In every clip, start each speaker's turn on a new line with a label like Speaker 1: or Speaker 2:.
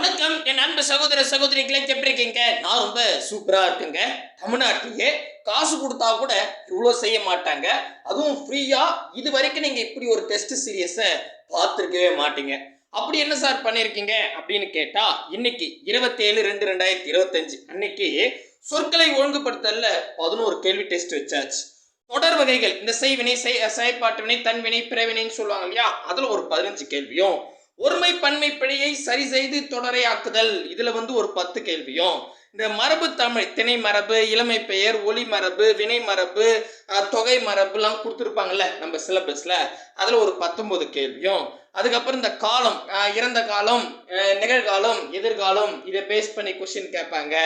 Speaker 1: வணக்கம் என் அன்பு சகோதர சகோதரிகளை எப்படி இருக்கீங்க? நான் ரொம்ப சூப்பரா இருக்குங்க. தமிழ்நாட்டிலேயே காசு கொடுத்தா கூட இவ்வளோ செய்ய மாட்டாங்க, அதுவும் ஃப்ரீயா. இது வரைக்கும் நீங்க இப்படி ஒரு டெஸ்ட் சீரியஸை பார்த்துருக்கவே மாட்டீங்க. அப்படி என்ன சார் பண்ணியிருக்கீங்க அப்படின்னு கேட்டா, இன்னைக்கு 27/2/2025 அன்னைக்கு சொற்களை ஒழுங்குபடுத்தல 11 கேள்வி டெஸ்ட் வச்சாச்சு. தொடர் வகைகள், இந்த செய்வினை, செயற்பாட்டு வினை, தன்வினை, பிறவினைன்னு சொல்லுவாங்க இல்லையா, அதுல ஒரு 15 கேள்வியும், ஒருமை பன்மை பிழையை சரி செய்து தொடரை ஆக்குதல், இதுல ஒரு 10 கேள்வியும், இந்த மரபு தமிழ், திணை மரபு, இளமை பெயர், ஒளி மரபு, வினை மரபு, தொகை மரபுலாம் கொடுத்துருப்பாங்கல்ல நம்ம சிலபஸ்ல, அதுல ஒரு 19 கேள்வியும், அதுக்கப்புறம் இந்த காலம், இறந்த காலம், நிகழ்காலம், எதிர்காலம், இதை பேஸ் பண்ணி கொஸ்டின் கேட்பாங்க,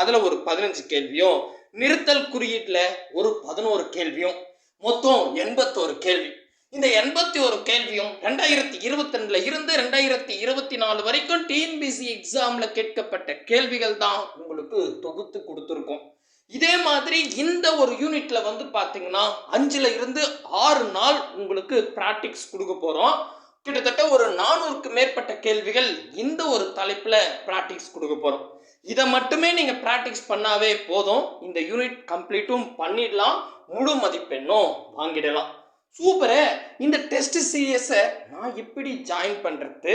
Speaker 1: அதுல ஒரு 15 கேள்வியும், நிறுத்தல் குறியீட்டுல ஒரு 11 கேள்வியும், மொத்தம் 81 கேள்வி. இந்த 81 கேள்வியும் 2022 இருந்து 2024 வரைக்கும் டிஎன்பிஎஸ்சி எக்ஸாம்ல கேட்கப்பட்ட கேள்விகள் தான் உங்களுக்கு தொகுத்து கொடுத்துருக்கோம். இதே மாதிரி இந்த ஒரு யூனிட்ல பாத்தீங்கன்னா 5ல இருந்து 6 நாள் உங்களுக்கு பிராக்டிக்ஸ் கொடுக்க போறோம். கிட்டத்தட்ட ஒரு 400க்கு மேற்பட்ட கேள்விகள் இந்த ஒரு தலைப்புல பிராக்டிக்ஸ் கொடுக்க போறோம். இதை மட்டுமே நீங்க பிராக்டிக்ஸ் பண்ணாவே போதும், இந்த யூனிட் கம்ப்ளீட்டும் பண்ணிடலாம், முழு மதிப்பெண்ணும் வாங்கிடலாம். சூப்பரே. இந்த டெஸ்ட் சீரியஸை நான் எப்படி ஜாயின் பண்றது,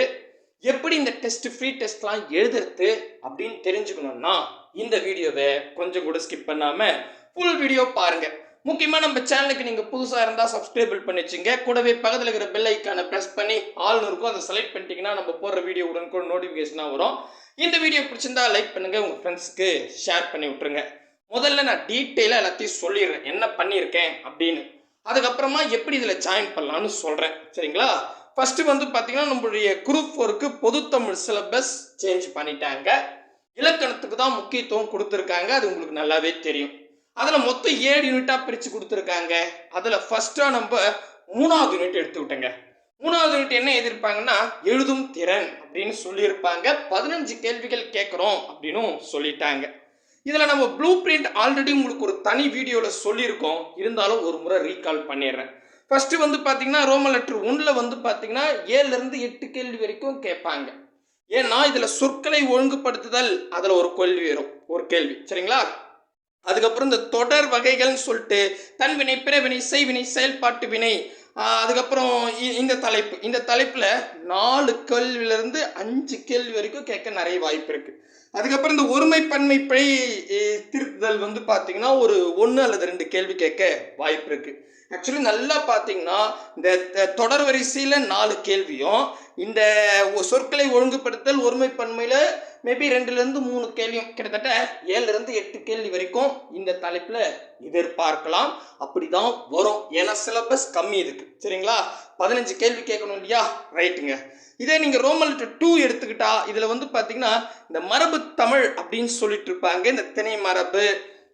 Speaker 1: எப்படி இந்த டெஸ்ட் ஃப்ரீ டெஸ்ட்லாம் எழுதுறது அப்படின்னு தெரிஞ்சுக்கணும்னா இந்த வீடியோவை கொஞ்சம் கூட ஸ்கிப் பண்ணாம ஃபுல் வீடியோ பாருங்க. முக்கியமாக நம்ம சேனலுக்கு நீங்கள் புதுசாக இருந்தால் சப்ஸ்கிரைபிள் பண்ணி வச்சுங்க. கூடவே பக்கத்தில் இருக்கிற பெல் ஐக்கானை ப்ரெஸ் பண்ணி ஆல்னு இருக்கும், அதை செலக்ட் பண்ணிட்டீங்கன்னா நம்ம போடுற வீடியோ உடனுக்கு நோட்டிஃபிகேஷனாக வரும். இந்த வீடியோ பிடிச்சிருந்தா லைக் பண்ணுங்கள், உங்கள் ஃப்ரெண்ட்ஸுக்கு ஷேர் பண்ணி விட்டுருங்க. முதல்ல நான் டீட்டெயிலாக எல்லாத்தையும் சொல்லிடுறேன் என்ன பண்ணியிருக்கேன் அப்படின்னு, அதுக்கப்புறமா எப்படி இதில் ஜாயின் பண்ணலான்னு சொல்கிறேன். சரிங்களா? ஃபஸ்ட்டு பார்த்தீங்கன்னா நம்மளுடைய குரூப் 4க்கு பொதுத்தமிழ் சிலபஸ் சேஞ்ச் பண்ணிட்டாங்க. இலக்கணத்துக்கு தான் முக்கியத்துவம் கொடுத்துருக்காங்க, அது உங்களுக்கு நல்லாவே தெரியும். அதில் மொத்தம் 7 யூனிட்டாக பிரித்து கொடுத்துருக்காங்க. அதில் ஃபஸ்ட்டாக நம்ம 3வது யூனிட் எடுத்துக்கிட்டேங்க. 3வது யூனிட் என்ன எழுதியிருப்பாங்கன்னா எழுதும் திறன் அப்படின்னு சொல்லியிருப்பாங்க. 15 கேள்விகள் கேட்குறோம் அப்படின்னு சொல்லிட்டாங்க. இதில் நம்ம ப்ளூ பிரிண்ட் ஆல்ரெடி உங்களுக்கு ஒரு தனி வீடியோவில் சொல்லியிருக்கோம், இருந்தாலும் ஒரு முறை ரீகால் பண்ணிடுறேன். ஃபஸ்ட்டு பார்த்தீங்கன்னா ரோமன் லெட்டர் 1ல் பார்த்தீங்கன்னா 7லேருந்து 8 கேள்வி வரைக்கும் கேட்பாங்க. ஏன்னா இதில் சொற்களை ஒழுங்குபடுத்துதல் அதில் ஒரு கேள்வி வரும், ஒரு கேள்வி. சரிங்களா? அதுக்கப்புறம் இந்த தொடர் வகைகள்னு சொல்லிட்டு தன்வினை, பிறவினை, செய்வினை, செயல்பாட்டு வினை, அதுக்கப்புறம் இந்த தலைப்பில் 4 கேள்வியிலேருந்து 5 கேள்வி வரைக்கும் கேட்க நிறைய வாய்ப்பு இருக்குது. அதுக்கப்புறம் இந்த ஒருமை பன்மை பிழை திருத்துதல் பார்த்தீங்கன்னா ஒரு 1 அல்லது 2 கேள்வி கேட்க வாய்ப்பு இருக்குது. ஆக்சுவலி நல்லா பார்த்தீங்கன்னா இந்த தொடர் வரிசையில் 4 கேள்வியும், இந்த சொற்களை ஒழுங்குபடுத்தல் ஒருமை பன்மையில் மேபி 2லேருந்து 3 கேள்வியும், கிட்டத்தட்ட 7லேருந்து 8 கேள்வி வரைக்கும் இந்த தலைப்பில் எதிர்பார்க்கலாம். அப்படி தான் வரும், ஏன்னா சிலபஸ் கம்மி இருக்கு. சரிங்களா? 15 கேள்வி கேட்கணும் இல்லையா? ரைட்டுங்க. இதே நீங்கள் ரோமன் லெட்டர் 2 எடுத்துக்கிட்டா இதில் பார்த்தீங்கன்னா இந்த மரபு தமிழ் அப்படின்னு சொல்லிட்டு இருப்பாங்க. இந்த திணை மரபு,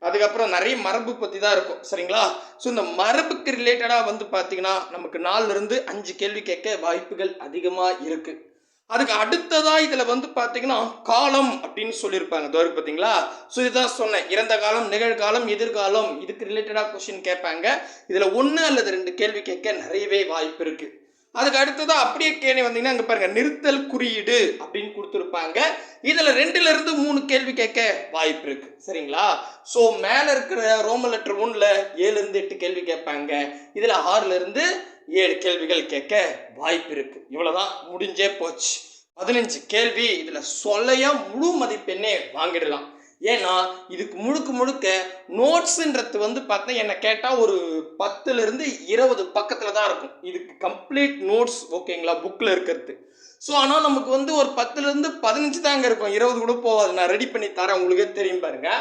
Speaker 1: அதுக்கப்புறம் நிறைய மரபு பற்றி தான் இருக்கும். சரிங்களா? ஸோ இந்த மரபுக்கு ரிலேட்டடாக பார்த்தீங்கன்னா நமக்கு 4லேருந்து 5 கேள்வி கேட்க வாய்ப்புகள் அதிகமாக இருக்குது. அதுக்கு அடுத்ததாக இதில் பார்த்தீங்கன்னா காலம் அப்படின்னு சொல்லியிருப்பாங்க. தோருக்கு பார்த்தீங்களா? ஸோ இதுதான் சொன்னேன், இறந்த காலம், நிகழ்காலம், எதிர்காலம், இதுக்கு ரிலேட்டடாக கொஸ்டின் கேட்பாங்க. இதில் 1 அல்லது 2 கேள்வி கேட்க நிறையவே வாய்ப்பு இருக்குது. அதுக்கு அடுத்ததாக அப்படியே கேள்வி வந்தீங்கன்னா அங்கே பாருங்க, நிறுத்தல் குறியீடு அப்படின்னு கொடுத்துருப்பாங்க. இதில் 2லேருந்து 3 கேள்வி கேட்க வாய்ப்பு இருக்கு. சரிங்களா? ஸோ மேலே இருக்கிற ரோமன் லெட்டர் 1ல் 7லேருந்து 8 கேள்வி கேட்பாங்க. இதில் 6லேருந்து 7 கேள்விகள் கேட்க வாய்ப்பு இருக்கு. இவ்வளோதான், முடிஞ்சே போச்சு. 15 கேள்வி இதில் சொல்லையா முழு மதிப்பெண்ணே வாங்கிடலாம். ஏன்னா இதுக்கு முழுக்க நோட்ஸுன்றது பார்த்தா என்னை கேட்டால் ஒரு 10லேருந்து 20 பக்கத்தில் தான் இருக்கும். இதுக்கு கம்ப்ளீட் நோட்ஸ், ஓகேங்களா, புக்கில் இருக்கிறது. ஸோ ஆனால் நமக்கு ஒரு 10லேருந்து 15 தாங்க இருக்கும், 20 கூட போகாது. நான் ரெடி பண்ணி தரேன், உங்களுக்கே தெரியும் பாருங்க.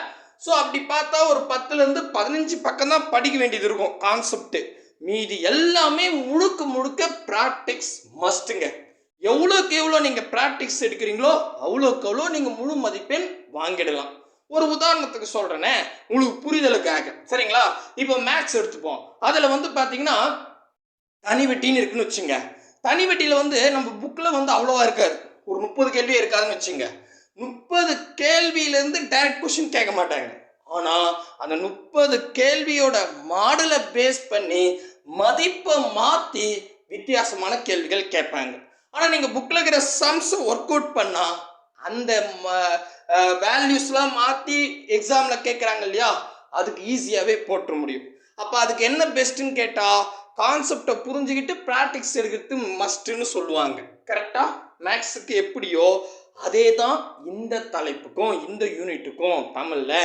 Speaker 1: ஸோ அப்படி பார்த்தா ஒரு 10லேருந்து 15 பக்கம் தான் படிக்க வேண்டியது இருக்கும் கான்செப்ட். மீதி எல்லாமே முழுக்க ப்ராக்டிக்ஸ் மஸ்ட்டுங்க. எவ்வளோக்கு எவ்வளோ நீங்கள் ப்ராக்டிக்ஸ் எடுக்கிறீங்களோ அவ்வளோக்கு எவ்வளோ நீங்கள் முழு மதிப்பெண் வாங்கிடலாம். ஒரு உதாரணத்துக்கு சொல்கிறேனே உங்களுக்கு புரிதலுக்காக. சரிங்களா? இப்போ மேக்ஸ் எடுத்துப்போம். அதில் பார்த்தீங்கன்னா தனி வெட்டின்னு இருக்குன்னு வச்சுங்க. தனி வெட்டியில் நம்ம புக்கில் அவ்வளோவா இருக்காது, ஒரு 30 கேள்வி இருக்காதுன்னு வச்சுங்க. 30 கேள்வியிலேருந்து டைரக்ட் கொஸ்டின் கேட்க மாட்டாங்க. ஆனால் அந்த 30 கேள்வியோட மாடலை பேஸ் பண்ணி மதிப்பை மாற்றி வித்தியாசமான கேள்விகள் கேட்பாங்க. ஆனால் நீங்கள் புக்கில் இருக்கிற சம்ஸை ஒர்க் அவுட் பண்ணால் அந்த வேல்யூஸ்லாம் மாற்றி எக்ஸாமில் கேட்குறாங்க இல்லையா, அதுக்கு ஈஸியாகவே போட்டுற முடியும். அப்போ அதுக்கு என்ன பெஸ்ட்டுன்னு கேட்டால், கான்செப்டை புரிஞ்சுக்கிட்டு ப்ராக்டிக்ஸ் எடுக்கிறது மஸ்ட்டுன்னு சொல்லுவாங்க. கரெக்டாக மேக்ஸுக்கு எப்படியோ அதே தான் இந்த தலைப்புக்கும் இந்த யூனிட்டுக்கும் தமிழில்.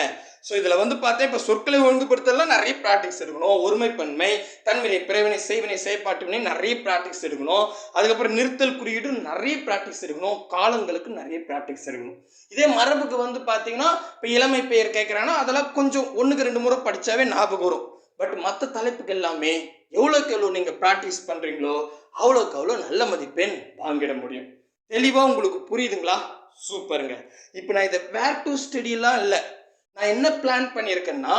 Speaker 1: ஸோ இதில் வந்து பார்த்தா இப்போ சொற்களை ஒழுங்குபடுத்தலாம் நிறைய ப்ராக்டிக்ஸ் எடுக்கணும். ஒருமைப்பன்மை, தன்வினை, பிறவினை, செய்வினை, செயற்பாட்டு வினை நிறைய ப்ராக்டிக்ஸ் எடுக்கணும். அதுக்கப்புறம் நிறுத்தல் குறியீடு நிறைய ப்ராக்டிக்ஸ் எடுக்கணும். காலங்களுக்கு நிறைய ப்ராக்டிக்ஸ் எடுக்கணும். இதே மரபுக்கு வந்து பார்த்தீங்கன்னா இப்போ இளமை பெயர் கேட்குறாங்கன்னா அதெல்லாம் கொஞ்சம் 1க்கு 2 முறை படித்தாவே ஞாபகம் வரும். பட் மற்ற தலைப்புக்கு எல்லாமே எவ்வளோக்கு எவ்வளோ நீங்கள் ப்ராக்டிஸ் பண்ணுறீங்களோ அவ்வளோக்கு அவ்வளோ நல்ல மதிப்பெண் வாங்கிட முடியும். தெளிவாக உங்களுக்கு புரியுதுங்களா? சூப்பருங்க. இப்போ நான் இதை வேர் டு ஸ்டடிலாம் இல்லை, நான் என்ன பிளான் பண்ணியிருக்கேன்னா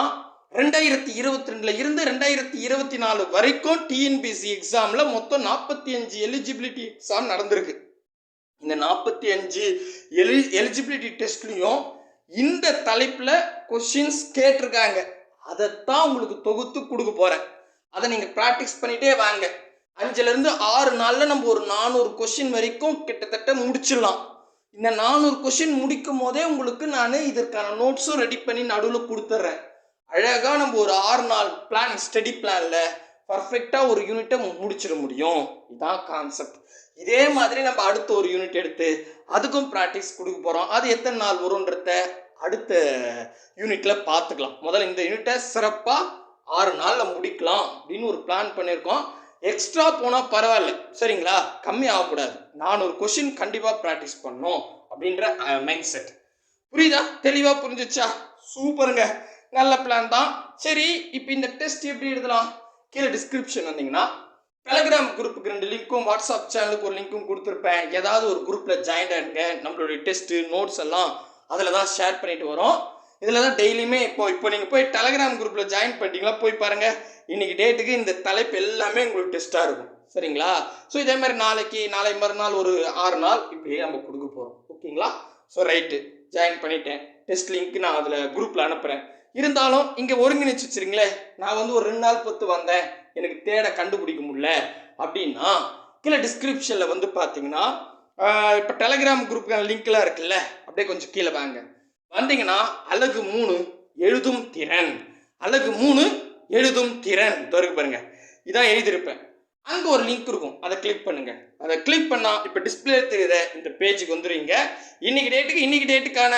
Speaker 1: 2022 இருந்து 2024 வரைக்கும் டிஎன்பிசி எக்ஸாமில் மொத்தம் 45 எலிஜிபிலிட்டி எக்ஸாம் நடந்திருக்கு. இந்த 45 எலிஜிபிலிட்டி டெஸ்ட்லையும் இந்த தலைப்பில் கொஷின்ஸ் கேட்டிருக்காங்க. அதைத்தான் உங்களுக்கு தொகுத்து கொடுக்க போகிறேன். அதை நீங்கள் ப்ராக்டிஸ் பண்ணிகிட்டே வாங்க. 5லேருந்து 6 நாளில் நம்ம ஒரு 400 கொஷின் வரைக்கும் கிட்டத்தட்ட முடிச்சிடலாம். இந்த 400 கொஷின் முடிக்கும் போதே உங்களுக்கு நான் இதற்கான நோட்ஸும் ரெடி பண்ணி நடுவில் கொடுத்துட்றேன். அழகாக நம்ம ஒரு 6 நாள் பிளான், ஸ்டடி பிளானில் பர்ஃபெக்டாக ஒரு யூனிட்டை முடிச்சிட முடியும். இதுதான் கான்செப்ட். இதே மாதிரி நம்ம அடுத்த ஒரு யூனிட் எடுத்து அதுக்கும் ப்ராக்டிஸ் கொடுக்க போகிறோம். அது எத்தனை நாள் வரும்ன்றத அடுத்த யூனிட்டில் பார்த்துக்கலாம். முதல்ல இந்த யூனிட்டை சிறப்பாக 6 நாளில் முடிக்கலாம் அப்படின்னு ஒரு பிளான் பண்ணியிருக்கோம். எக்ஸ்ட்ரா போனால் பரவாயில்ல, சரிங்களா? கம்மி ஆகக்கூடாது. 400 கொஷின் கண்டிப்பாக ப்ராக்டிஸ் பண்ணணும் அப்படின்ற மைண்ட் செட். புரியுதா? தெளிவாக புரிஞ்சிச்சா? சூப்பருங்க, நல்ல பிளான் தான். சரி, இப்போ இந்த டெஸ்ட் எப்படி எழுதலாம்? கீழே டிஸ்கிரிப்ஷன் வந்தீங்கன்னா டெலிகிராம் குரூப்புக்கு 2 லிங்க்கும், வாட்ஸ்அப் சேனலுக்கு ஒரு லிங்க்கும் கொடுத்துருப்பேன். ஏதாவது ஒரு குரூப்பில் ஜாயின் ஆகிடுங்க. நம்மளுடைய டெஸ்ட்டு நோட்ஸ் எல்லாம் அதில் தான் ஷேர் பண்ணிட்டு வரோம். இதில் தான் டெய்லியுமே இப்போ நீங்கள் போய் டெலிகிராம் குரூப்பில் ஜாயின் பண்ணிட்டீங்களா, போய் பாருங்கள். இன்றைக்கி டேட்டுக்கு இந்த தலைப்பு எல்லாமே உங்களுக்கு டெஸ்ட்டாக இருக்கும், சரிங்களா? ஸோ இதே மாதிரி நாளை மறுநாள் ஒரு 6 நாள் இப்படியே நம்ம கொடுக்க போகிறோம், ஓகேங்களா? ஸோ ரைட்டு, ஜாயின் பண்ணிட்டேன். டெஸ்ட் லிங்க் நான் அதில் குரூப்பில் அனுப்புகிறேன். இருந்தாலும் இங்கே ஒருங்கிணைச்சு வச்சுருங்களேன். நான் வந்து ஒரு 2 நாள் பொறுத்து வந்தேன், எனக்கு தேட கண்டுபிடிக்க முடியல அப்படின்னா கீழே டிஸ்கிரிப்ஷனில் வந்து பார்த்தீங்கன்னா இப்போ டெலிகிராம் குரூப்புக்கான லிங்க்லாம் இருக்குல்ல, அப்படியே கொஞ்சம் கீழே வாங்க. வந்தீங்கன்னா அலகு 3 எழுதும் திறன், அலகு 3 எழுதும் திறன் இருக்கு பாருங்க, இதான் எழுதியிருப்பேன். அங்கே ஒரு லிங்க் இருக்கும், அதை கிளிக் பண்ணுங்க. அதை கிளிக் பண்ணால் இப்போ டிஸ்பிளே தெரியுத இந்த பேஜுக்கு வந்துடுவீங்க. இன்னைக்கு டேட்டுக்கான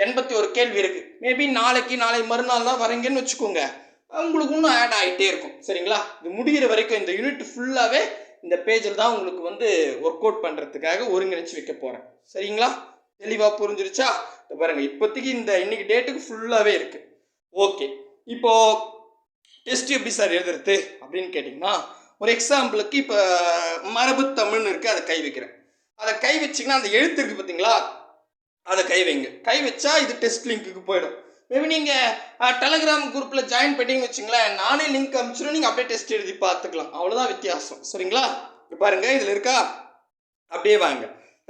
Speaker 1: 81 கேள்வி இருக்குது. மேபி நாளை மறுநாள் தான் வரீங்கன்னு வச்சுக்கோங்க, உங்களுக்கு இன்னும் ஆட் ஆகிட்டே இருக்கும், சரிங்களா? இது முடிகிற வரைக்கும் இந்த யூனிட் ஃபுல்லாகவே இந்த பேஜில் தான் உங்களுக்கு வந்து ஒர்க் அவுட் பண்ணுறதுக்காக ஒருங்கிணைச்சு வைக்க போகிறேன், சரிங்களா? தெளிவாக புரிஞ்சிருச்சா? பாருங்கள், இப்போதைக்கு இன்னைக்கு டேட்டுக்கு ஃபுல்லாகவே இருக்குது. ஓகே, இப்போது டெஸ்ட் எப்படி சார் எழுதுறது அப்படின்னு கேட்டிங்கன்னா, ஒரு எக்ஸாம்பிளுக்கு இப்போ மரபு தமிழ்னு இருக்குது, அதை கை வைக்கிறேன். அதை கை வச்சிங்கன்னா அந்த எழுத்து இருக்குது பார்த்தீங்களா, அதை கை வைங்க. கை வச்சா இது டெஸ்ட் லிங்க்குக்கு போயிடும். மேபி நீங்கள் டெலிகிராம் குரூப்பில் ஜாயின் பண்ணிட்டீங்கன்னு வச்சுங்களேன், நானே லிங்க் அனுப்பிச்சிடும், நீங்கள் அப்படியே டெஸ்ட் எழுதி பார்த்துக்கலாம். அவ்வளோதான் வித்தியாசம், சரிங்களா? பாருங்கள், இதில் இருக்கா, அப்படியே வாங்க.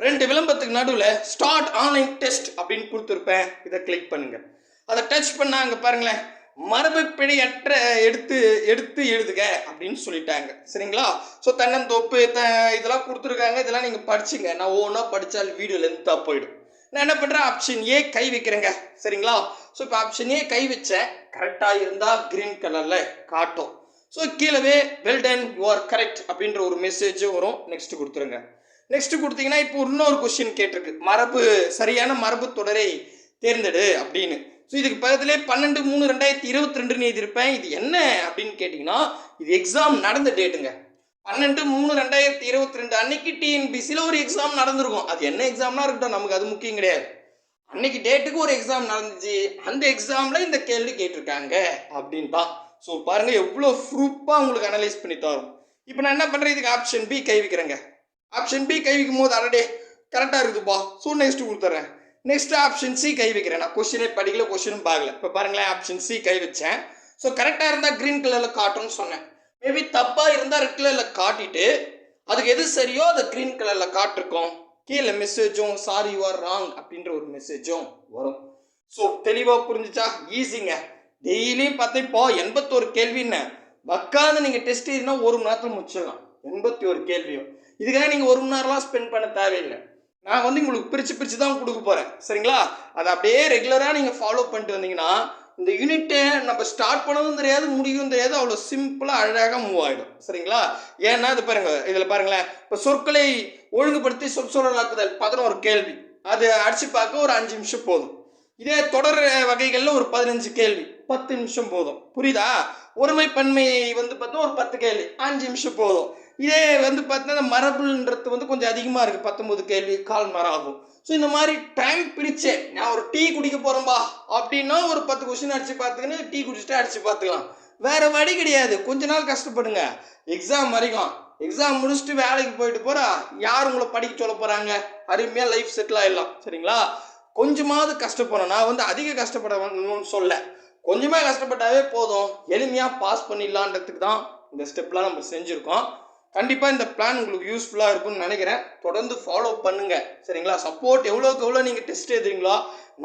Speaker 1: 2 விளம்பரத்துக்கு நடுவில் ஸ்டார்ட் ஆன்லைன் டெஸ்ட் அப்படின்னு கொடுத்துருப்பேன். இதை கிளிக் பண்ணுங்கள். அதை டச் பண்ணால் அங்கே பாருங்களேன், மரபு பிழையற்ற எடுத்து எழுதுக அப்படின்னு சொல்லிட்டாங்க, சரிங்களா? ஸோ தன்னந்தோப்பு இதெல்லாம் கொடுத்துருக்காங்க. இதெல்லாம் நீங்கள் படிச்சுங்க. நான் ஒவ்வொன்றா படித்தால் வீடியோ லென்த்தாக போயிடும். நான் என்ன பண்ணுறேன், ஆப்ஷன் ஏ கை வைக்கிறேங்க, சரிங்களா? ஸோ இப்போ ஆப்ஷன் ஏ கை வச்சேன், கரெக்டாக இருந்தால் க்ரீன் கலரில் காட்டும். ஸோ கீழவே well done, you are correct அப்படின்ற ஒரு மெசேஜும் வரும். நெக்ஸ்ட் கொடுத்துருங்க. நெக்ஸ்ட் கொடுத்தீங்கன்னா இப்போ இன்னொரு கொஸ்டின் கேட்டிருக்கு, சரியான மரபு தொடரை தேர்ந்தெடு அப்படின்னு. ஸோ இதுக்கு பக்கத்திலே 12/3/2022 எழுதியிருப்பேன். இது என்ன அப்படின்னு கேட்டிங்கன்னா, இது எக்ஸாம் நடந்த டேட்டுங்க. 12/3/2022 அன்னைக்கு டிஎன்பிசியில் ஒரு எக்ஸாம் நடந்திருக்கும். அது என்ன எக்ஸாம்னா இருக்கட்டும், நமக்கு அது முக்கியம் கிடையாது. அன்னைக்கு டேட்டுக்கு ஒரு எக்ஸாம் நடந்துச்சு, அந்த எக்ஸாமில் இந்த கேள்வி கேட்டிருக்காங்க அப்படின்னு தான். ஸோ பாருங்கள், எவ்வளோ ப்ரூஃபாக உங்களுக்கு அனலைஸ் பண்ணி தரும். இப்போ நான் என்ன பண்ணுறேன், இதுக்கு ஆப்ஷன் பி கை வைக்கிறேங்க. ஆப்ஷன் பி கை வைக்கும் போது அரடே கரெக்டாக இருக்குதுப்பா, ஸோ நெக்ஸ்ட் கொடுத்துட்றேன். நெக்ஸ்ட் ஆப்ஷன் சி கை வைக்கிறேன். நான் கொஸ்டினே படிக்கல, கொஸ்டினும் பார்க்கல. இப்போ பாருங்களேன், ஆப்ஷன் சி கை வச்சேன். ஸோ கரெக்டாக இருந்தால் க்ரீன் கலரில் காட்டும்னு சொன்னேன். மேபி தப்பாக இருந்தால் ரெட் கலரில் காட்டிட்டு அதுக்கு எது சரியோ அதை க்ரீன் கலரில் காட்டிருக்கோம். கீழே மெசேஜும் சாரி யூ ஆர் ராங் அப்படின்ற ஒரு மெசேஜும் வரும். ஸோ தெளிவாக புரிஞ்சிச்சா? ஈஸிங்க. டெய்லியும் பார்த்தா இப்போ 81 கேள்வின்னு உட்காந்து நீங்கள் டெஸ்ட் எழுதினா 1 மணி நேரத்தில் முடிச்சிடலாம். 81 கேள்வியும். இதுக்காக நீங்கள் 1 மணி நேரம்லாம் ஸ்பெண்ட் பண்ண தேவையில்லை. நான் வந்து உங்களுக்கு பிரித்து தான் கொடுக்க போகிறேன். சரிங்களா? அதை அப்படியே ரெகுலராக நீங்கள் ஃபாலோ பண்ணிட்டு வந்தீங்கன்னா இந்த யூனிட்டை நம்ம ஸ்டார்ட் பண்ணதும் தெரியாது, முடியும் தெரியாது, அவ்வளோ சிம்பிளாக அழகாக மூவ் ஆகிடும். சரிங்களா? ஏன்னா இது பாருங்க, இதில் பாருங்களேன், இப்போ சொற்களை ஒழுங்குபடுத்தி சொற்சொடராக்குதல் 11 கேள்வி, அது அடிச்சு பார்க்க ஒரு 5 நிமிஷம் போதும். இதே தொடர் வகைகளில் ஒரு 15 கேள்வி 10 நிமிஷம் போதும். புரியுதா? ஒருமை பன்மை வந்து பார்த்தா ஒரு 10 கேள்வி 5 நிமிஷம் போதும். இதே வந்து பார்த்தீங்கன்னா மரபுன்றது வந்து கொஞ்சம் அதிகமாக இருக்குது, 19 கேள்வி 1/4 மணி நேரம் ஆகும். ஸோ இந்த மாதிரி டைம் பிரித்தேன், நான் ஒரு டீ குடிக்க போகிறேன்பா அப்படின்னா ஒரு 10 கொஸ்டின் அடித்து பார்த்துக்கின்னு டீ குடிச்சிட்டு அடித்து பார்த்துக்கலாம். வேறு வழி கிடையாது. கொஞ்ச நாள் கஷ்டப்படுங்க, எக்ஸாம் வரைக்கும். எக்ஸாம் முடிச்சுட்டு வேலைக்கு போயிட்டு போகிறா யார் உங்களை படிக்க சொல்ல போகிறாங்க? அருமையாக லைஃப் செட்டில் ஆகிடலாம். சரிங்களா? கொஞ்சமாவது கஷ்டப்படணும். நான் வந்து அதிக கஷ்டப்படணும்னு சொல்ல, கொஞ்சமாக கஷ்டப்பட்டாவே போதும், எளிமையாக பாஸ் பண்ணிடலான்றதுக்கு தான் இந்த ஸ்டெப்லாம் நம்ம செஞ்சுருக்கோம். கண்டிப்பாக இந்த பிளான் உங்களுக்கு யூஸ்ஃபுல்லாக இருக்கும்னு நினைக்கிறேன். தொடர்ந்து ஃபாலோ பண்ணுங்கள். சரிங்களா? சப்போர்ட் எவ்வளோக்கு எவ்வளோ நீங்கள் டெஸ்ட் எழுதுறீங்களோ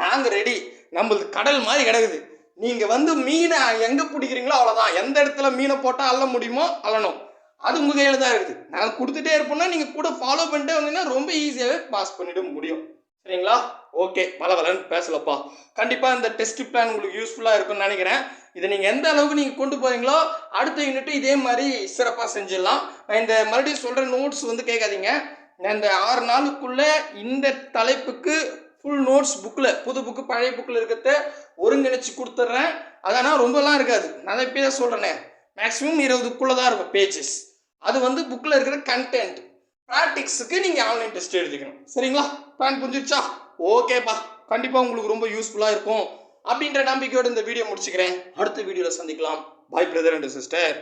Speaker 1: நாங்கள் ரெடி. நம்மளுக்கு கடல் மாதிரி கிடக்குது. நீங்கள் வந்து மீனை எங்கே பிடிக்கிறீங்களோ அவ்வளோதான். எந்த இடத்துல மீனை போட்டால் அள்ள முடியுமோ அள்ளணும். அது உங்கள் கையில் தான் இருக்குது. நாங்கள் கொடுத்துட்டே இருப்போம்னா நீங்கள் கூட ஃபாலோ பண்ணிட்டே வந்தீங்கன்னா ரொம்ப ஈஸியாகவே பாஸ் பண்ணிட முடியும். சரிங்களா? ஓகே, வளவலன்னு பேசலப்பா. கண்டிப்பாக இந்த டெஸ்ட் பிளான் உங்களுக்கு யூஸ்ஃபுல்லாக இருக்கும்னு நினைக்கிறேன். இதை நீங்கள் எந்த அளவுக்கு நீங்கள் கொண்டு போகிறீங்களோ அடுத்த யூனிட்டு இதே மாதிரி சிறப்பாக செஞ்சிடலாம். நான் இந்த மறுபடியும் சொல்கிற நோட்ஸ் வந்து கேட்காதீங்க. நான் இந்த 6 நாளுக்குள்ளே இந்த தலைப்புக்கு ஃபுல் நோட்ஸ் புக்கில், புது புக்கு பழைய புக்கில் இருக்கிறத ஒருங்கிணைச்சி கொடுத்துட்றேன். அதனால் ரொம்பலாம் இருக்காது. நான் இப்போ தான் சொல்கிறேனே, மேக்ஸிமம் 20க்குள்ளே தான் இருக்கும் பேஜஸ். அது வந்து புக்கில் இருக்கிற கண்டென்ட். ப்ராக்டிக்ஸுக்கு நீங்கள் ஆன்லைன் டெஸ்ட் எழுதிக்கணும். சரிங்களா? பிளான் புரிஞ்சிருச்சா? ஓகேப்பா, கண்டிப்பாக உங்களுக்கு ரொம்ப யூஸ்ஃபுல்லாக இருக்கும் அப்படின்ற நம்பிக்கையோடு இந்த வீடியோ முடிச்சுக்கிறேன். அடுத்த வீடியோவில் சந்திக்கலாம். பாய் பிரதர் அண்ட் சிஸ்டர்.